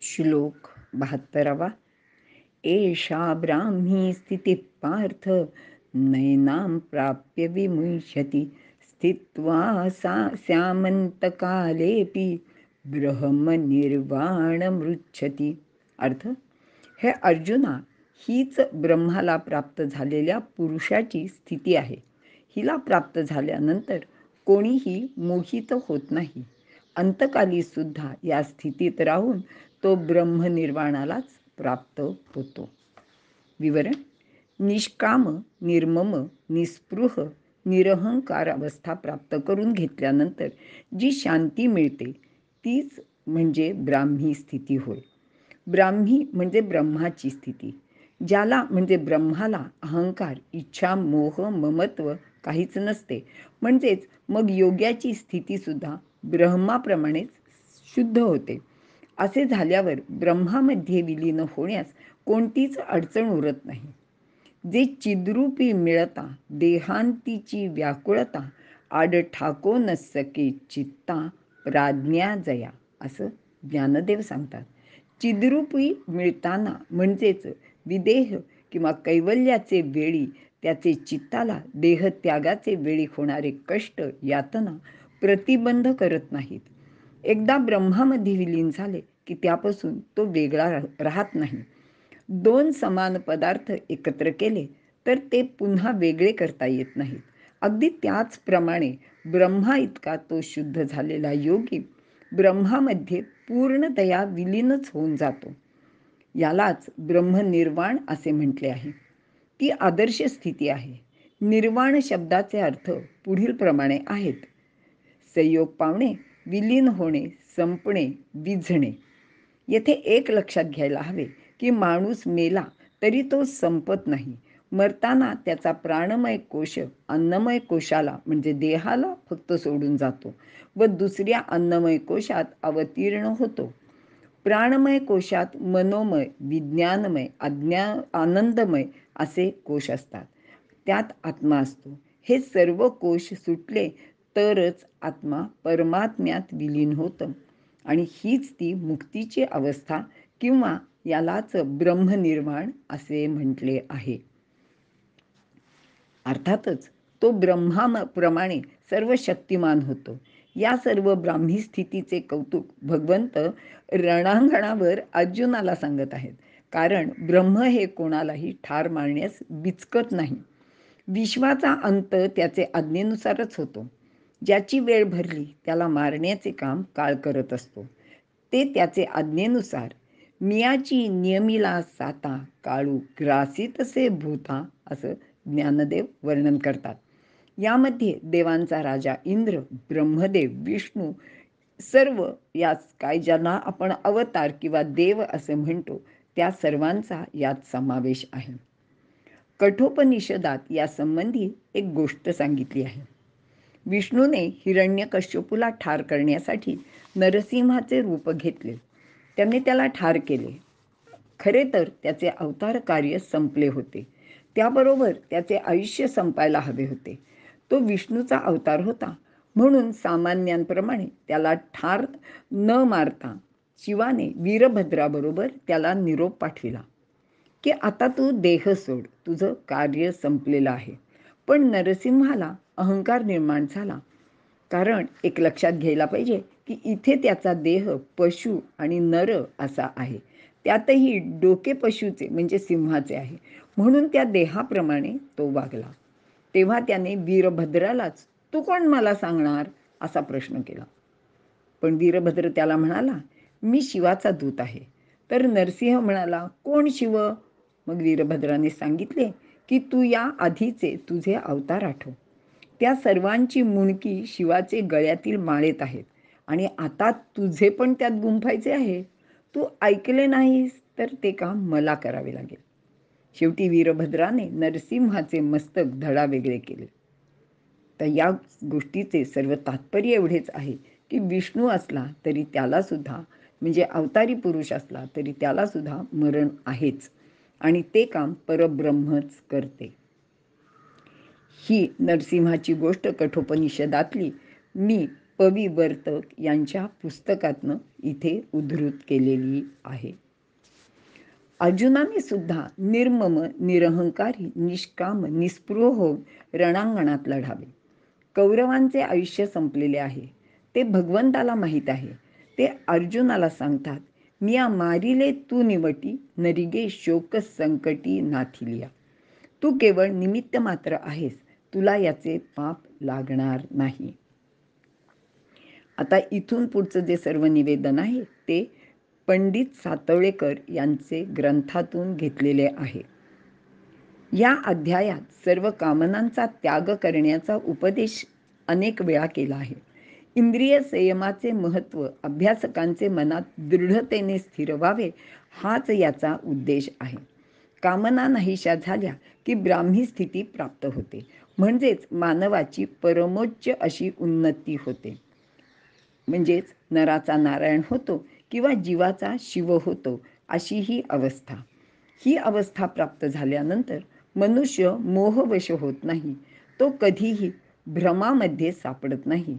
श्लोक 72वा. एषा ब्राह्मी स्थितिः पार्थ नैनां प्राप्य विमुह्यति स्थित्वा सा स्यामन्तकालेऽपि ब्रह्मनिर्वाणमृच्छति. अर्थ: हे अर्जुना, हीच ब्रह्माला प्राप्त झालेल्या पुरुषाची स्थिती आहे. हिला प्राप्त झाल्यानंतर कोणीही मोहित होत नाही. अंतकाली सुद्धा या स्थितीत राहून तो ब्रह्मनिर्वाणालाच प्राप्त होतो. विवरण: निष्काम, निर्मम, निस्पृह, निरहंकार अवस्था प्राप्त करून घेतल्यानंतर जी शांती मिळते तीच म्हणजे ब्राह्मी स्थिती होय. ब्राह्मी म्हणजे ब्रह्माची स्थिती. ज्याला म्हणजे ब्रह्माला अहंकार, इच्छा, मोह, ममत्व काहीच नसते. म्हणजेच मग योग्याची स्थितीसुद्धा ब्रह्माप्रमाणेच शुद्ध होते. असे झाल्यावर ब्रह्मामध्ये विलीन होण्यास कोणतीच अडचण उरत नाही. जे चिद्रूपी मिळता देहांतीची व्याकुळता आड ठाको न सके चित्ता प्राज्ञा जया, असं ज्ञानदेव सांगतात. चिद्रूपी मिळताना म्हणजेच विदेह किंवा कैवल्याचे वेळी त्याचे चित्ताला देहत्यागाचे वेळी होणारे कष्ट, यातना प्रतिबंध करत नाहीत. एकदा ब्रह्मामध्ये विलीन झाले की त्यापासून तो वेगळा राहत नाही. दोन समान पदार्थ एकत्र केले तर ते पुन्हा वेगळे करता येत नाहीत. अगदी त्याचप्रमाणे ब्रह्मा इतका तो शुद्ध झालेला योगी ब्रह्मामध्ये पूर्णतया विलीनच होऊन जातो. यालाच ब्रह्मनिर्वाण असे म्हटले आहे. ती आदर्श स्थिती आहे. निर्वाण शब्दाचे अर्थ पुढील प्रमाणे आहेत: संयोग पावणे, विलीन होणे, संपणे, विझणे. येथे एक लक्षात घ्यायला हवे की माणूस मेला तरी तो संपत नाही. मरताना त्याचा प्राणमय कोश अन्नमय कोशाला म्हणजे देहाला फक्त सोडून जातो व दुसऱ्या अन्नमय कोशात अवतीर्ण होतो. प्राणमय कोशात मनोमय, विज्ञानमय, आनंदमय असे कोश असतात. त्यात आत्मा असतो. हे सर्व कोश सुटले तरच आत्मा परमात्म्यात विलीन होतं आणि हीच ती मुक्तीची अवस्था किंवा यालाच ब्रह्मनिर्वाण असे म्हटले आहे. अर्थातच तो ब्रह्माप्रमाणे सर्व शक्तिमान होतो. या सर्व ब्राह्मी स्थितीचे कौतुक भगवंत रणांगणावर अर्जुनाला सांगत आहेत. कारण ब्रह्म हे कोणालाही ठार मारण्यास बिचकत नाही. विश्वाचा अंत त्याचे आज्ञेनुसारच होतो. ज्याची वेळ भरली त्याला मारण्याचे काम काळ करत असतो. ते त्याचे आज्ञेनुसार मियाची नियमिला साता काळू ग्रासितसे भूता, असं ज्ञानदेव वर्णन करतात. यामध्ये देवांचा राजा इंद्र, ब्रह्मदेव, विष्णू सर्व, याच काय ज्यांना आपण अवतार किंवा देव असे म्हणतो, त्या सर्वांचा यात समावेश आहे. कठोपनिषदात या संबंधी एक गोष्ट सांगितली आहे. विष्णूने हिरण्यकश्यपूला ठार करण्यासाठी नरसिंहाचे रूप घेतले. त्यांनी त्याला ठार केले. खरे तर त्याचे अवतार कार्य संपले होते. त्याबरोबर त्याचे आयुष्य संपायला हवे होते. तो विष्णूचा अवतार होता म्हणून सामान्यांप्रमाणे त्याला ठार न मारता शिवाने वीरभद्राबरोबर त्याला निरोप पाठविला की आता तू देह सोड, तुझं कार्य संपलेलं आहे. पण नरसिंहाला अहंकार निर्माण झाला. कारण एक लक्षात घ्यायला पाहिजे की इथे त्याचा देह पशु आणि नर असा आहे. त्यातही डोके पशुचे म्हणजे सिंहाचे आहे. म्हणून त्या देहाप्रमाणे तो वागला. तेव्हा त्याने वीरभद्रालाच तू कोण मला सांगणार असा प्रश्न केला. पण वीरभद्र त्याला म्हणाला, मी शिवाचा दूत आहे. तर नरसिंह म्हणाला, कोण शिव? मग वीरभद्राने सांगितले की तू या आधीचे तुझे अवतार आठव. त्या सर्वांची मुंडकी शिवाचे गळ्यातील माळेत आहेत आणि आता तुझे पण त्यात गुंफायचे आहे. तू ऐकले नाहीस तर ते काम मला करावे लागेल. शेवटी वीरभद्राने नरसिंहाचे मस्तक धडा वेगळे केले. तर या गोष्टीचे सर्व तात्पर्य एवढेच आहे की विष्णू असला तरी त्याला सुद्धा म्हणजे अवतारी पुरुष असला तरी त्याला सुद्धा मरण आहेच आणि ते काम परब्रह्मच करते. ही नरसिंहाची गोष्ट कठोपनिषदातली मी पविवर्तक यांच्या पुस्तकातनं इथे उद्धृत केलेली आहे. अर्जुनाने सुद्धा निर्मम, निरहंकारी, निष्काम, निस्पृह होऊन रणांगणात लढावे. कौरवांचे आयुष्य संपलेले आहे, ते भगवंताला माहीत आहे. ते अर्जुनाला सांगतात, मिया मारिले तू निवटी, नरिगे शोक संकटी नाथिलिया. तू केवळ निमित्त मात्र आहेस, तुला याचे पाप लागणार नाही. आता इथून पुढचं जे सर्व निवेदन आहे ते पंडित सातवळेकर यांचे ग्रंथातून घेतलेले आहे. या अध्यायात सर्व कामनांचा त्याग करण्याचा उपदेश अनेक वेळा केला आहे. इंद्रिय संयमाचे महत्त्व अभ्यासकांचे मनात दृढतेने स्थिर व्हावे, हाच याचा उद्देश आहे. कामना नाहीशा झाल्या की ब्राह्मी स्थिती प्राप्त होते, म्हणजेच मानवाची परमोच्च अशी उन्नती होते. म्हणजेच नराचा नारायण होतो किंवा जीवाचा शिव होतो, अशी ही अवस्था. ही अवस्था प्राप्त झाल्यानंतर मनुष्य मोहवश होत नाही, तो कधीही भ्रमामध्ये सापडत नाही.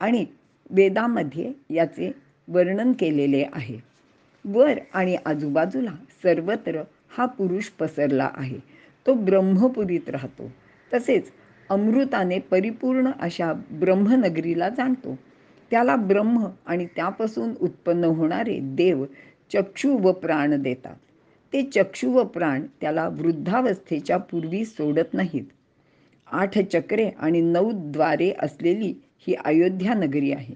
आणि वेदामध्ये याचे वर्णन केलेले आहे. वर आणि आजूबाजूला सर्वत्र हा पुरुष पसरला आहे, तो ब्रह्मपुरीत राहतो. तसेच अमृताने परिपूर्ण अशा ब्रह्मनगरीला जाणतो. त्याला ब्रह्म आणि त्यापासून उत्पन्न होणारे देव चक्षु व प्राण देतात. ते चक्षु व प्राण त्याला वृद्धावस्थेच्या पूर्वी सोडत नाहीत. 8 चक्रे आणि 9 द्वारे असलेली ही अयोध्या नगरी आहे.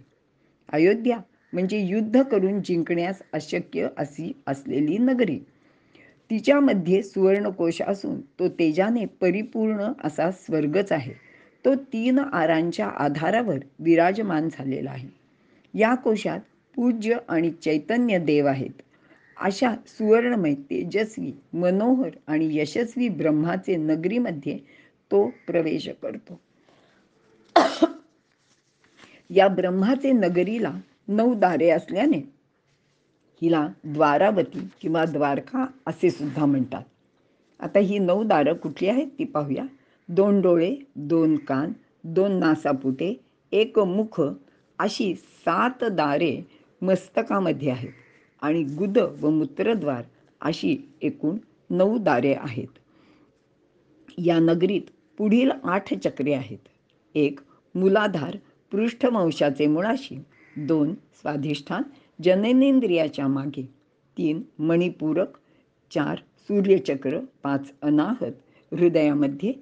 अयोध्या म्हणजे युद्ध करून जिंकण्यास अशक्य अशी असलेली नगरी. तिच्यामध्ये सुवर्णकोश असून तो तेजाने परिपूर्ण असा स्वर्गच आहे. तो 3 आरांच्या आधारावर विराजमान झालेला आहे. या कोशात पूज्य आणि चैतन्य देव आहेत. अशा सुवर्णमय, तेजस्वी, मनोहर आणि यशस्वी ब्रह्माचे नगरीमध्ये तो प्रवेश करतो. या ब्रह्माचे नगरीला 9 दारे असल्याने हिला द्वारावती किंवा द्वारका असे सुद्धा म्हणतात. आता ही 9 दारं कुठली आहेत ती पाहूया. 2 डोळे, 2 कान, 2 नासापुटे, 1 मुख अशी 7 दारे मस्तकामध्ये आहेत आणि गुद व मूत्रद्वार अशी एकूण 9 दारे आहेत. या नगरीत पुढील 8 चक्रे आहेत. 1 मूलाधार पृष्ठवंशाचे मुळाशी, 2 स्वाधिष्ठान जननेंद्रियाच्या मागे, 3 मणिपूरक, 4 सूर्यचक्र, 5 अनाहत हृदयामध्ये,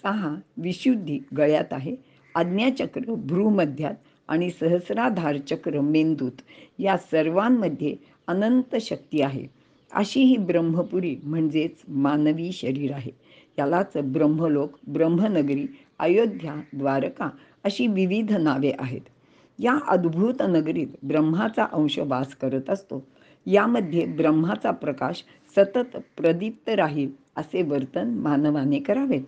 6 विशुद्धी गळ्यात आहे, आज्ञाचक्र भ्रूमध्यात आणि सहस्राधार चक्र मेंदूत. या सर्वांमध्ये अनंत शक्ती आहे. अशी ही ब्रह्मपुरी म्हणजेच मानवी शरीर आहे. यालाच ब्रह्मलोक, ब्रह्मनगरी, अयोध्या, द्वारका अशी विविध नावे आहेत. या अद्भुत नगरीत ब्रह्माचा अंश वास करत असतो. यामध्ये ब्रह्माचा प्रकाश सतत प्रदीप्त राहील असे वर्तन मानवाने करावे.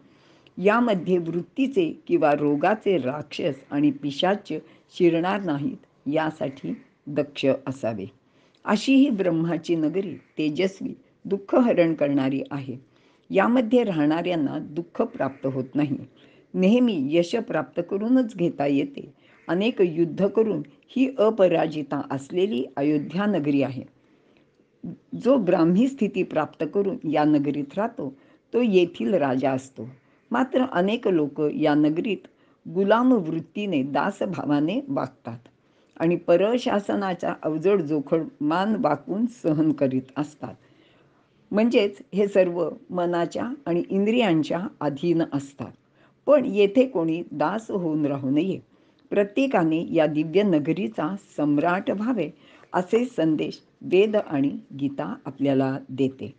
यामध्ये वृत्तीचे किंवा रोगाचे राक्षस आणि पिशाच शिरणार नाहीत, यासाठी दक्ष असावे. अशी ही ब्रह्माची नगरी तेजस्वी, दुःखहरण करणारी आहे. यामध्ये राहणाऱ्यांना दुःख प्राप्त होत नाही. नेहमी यश प्राप्त करूनच घेता येते. अनेक युद्ध करून ही अपराजिता असलेली अयोध्या नगरी आहे. जो ब्राह्मी स्थिती प्राप्त करून या नगरीत राहतो तो येथील राजा असतो. मात्र अनेक लोक या नगरीत गुलाम वृत्तीने दासभावाने वागतात आणि परशासनाचा अवजड जोखड मान वाकून सहन करीत असतात. म्हणजेच हे सर्व मनाच्या आणि इंद्रियांच्या अधीन असतात. पण येथे कोणी दास होऊन राहू नये. प्रत्येकाने या दिव्य नगरीचा सम्राट व्हावे, असे संदेश वेद आणि गीता आपल्याला देते.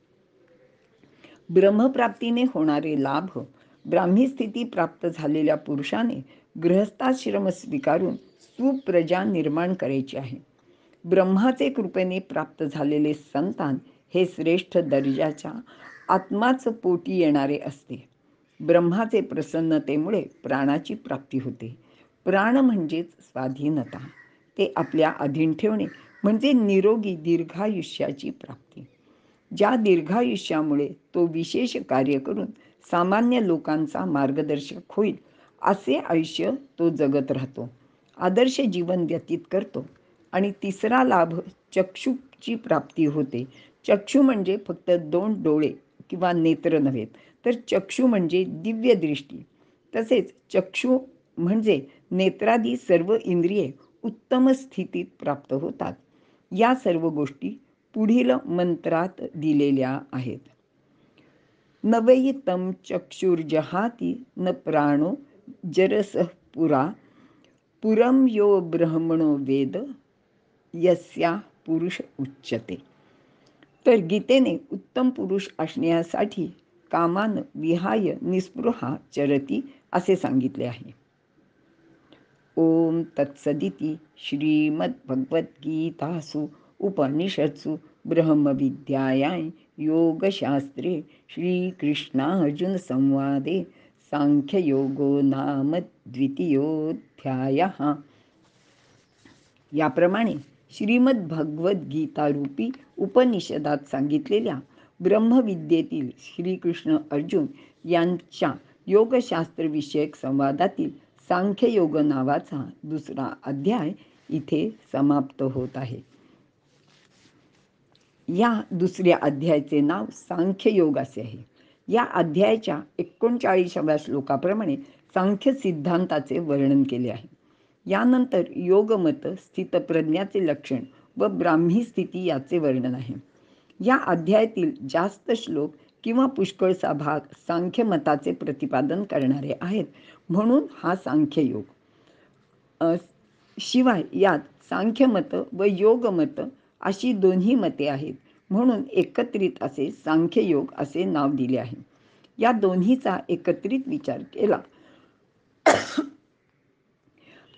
ब्रह्मप्राप्तीने होणारे लाभ. ब्राह्मी स्थिती प्राप्त झालेल्या पुरुषाने गृहस्थाश्रम स्वीकारून सुप्रजा निर्माण करायची आहे. ब्रह्माचे कृपेने प्राप्त झालेले संतान हे श्रेष्ठ दर्जाच्या आत्माच पोटी येणारे असते. ब्रह्माचे प्रसन्नतेमुळे प्राणाची प्राप्ती होते. प्राण म्हणजेच स्वाधीनता, ते आपल्या अधीन ठेवणे म्हणजे निरोगी दीर्घायुष्याची प्राप्ती. ज्या दीर्घायुष्यामुळे तो विशेष कार्य करून सामान्य लोकांचा मार्गदर्शक होईल, असे आयुष्य तो जगत राहतो. आदर्श जीवन व्यतीत करतो. आणि तिसरा लाभ चक्षुची प्राप्ती होते. चक्षु म्हणजे फक्त 2 डोळे किंवा नेत्र नव्हेत, तर चक्षु म्हणजे दिव्य दृष्टी. तसेच चक्षु म्हणजे नेत्रादी सर्व इंद्रिये उत्तम स्थितीत प्राप्त होतात. या सर्व गोष्टी पुढील मंत्रात दिलेल्या आहेत. न वै तं चक्षुर्जहाति न प्राणो जरसः पुरा पुरं यो ब्रह्मणो वेद यस्या पुरुष उच्यते. तर गीतेने उत्तम पुरुष असण्यासाठी कामान विहाय निस्पृहा चरती असे सांगितले आहे. ओम तत्सदिति श्रीमद्भगवद्गीतासु उपनिषत्सु ब्रह्मविद्यायां योगशास्त्रे श्रीकृष्णार्जुनसंवादे सांख्ययोगो नाम द्वितीयोऽध्यायः. याप्रमाणे श्रीमद्भगवद्गीतारूपी उपनिषदात सांगितलेल्या ब्रह्मविद्येतील श्रीकृष्ण अर्जुन यांच्या योगशास्त्रविषयक संवादातील सांख्ययोग नावाचा दुसरा अध्याय इथे समाप्त होत आहे. या दुसऱ्या अध्यायाचे नाव सांख्ययोग असे आहे. या अध्यायाच्या 39व्या श्लोकाप्रमाणे सांख्य सिद्धांताचे वर्णन केले आहे. यानंतर योगमत, स्थितप्रज्ञाचे लक्षण व ब्राह्मी स्थिती याचे वर्णन आहे. या अध्यायातील जास्त श्लोक किंवा पुष्कळसा भाग सांख्यमताचे प्रतिपादन करणारे आहेत, म्हणून हा सांख्ययोग. शिवाय यात सांख्यमत व योगमत अशी दोन्ही मते आहेत, म्हणून एकत्रित असे सांख्ययोग असे नाव दिले आहे. या दोन्हीचा एकत्रित विचार केला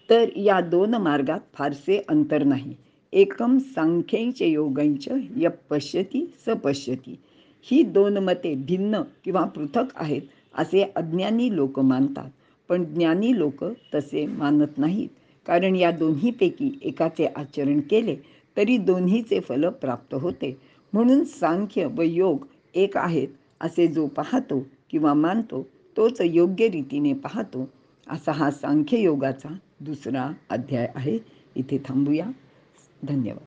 तर या दोन मार्गात फारसे अंतर नाही. एकम सांख्यैच योगैच यः पश्यति स पश्यति. ही दोन मते भिन्न किंवा पृथक आहेत असे अज्ञानी लोक मानतात, पण ज्ञानी लोक तसे मानत नाहीत. कारण या दोन्हीपैकी एकाचे आचरण केले तरी दोन्हीचे फल प्राप्त होते. म्हणून सांख्य व योग एक आहेत असे जो पाहतो किंवा मानतो तोच योग्य रीतीने पाहतो. असा हा सांख्ययोगाचा दुसरा अध्याय आहे. इथे थांबूया. धन्यवाद.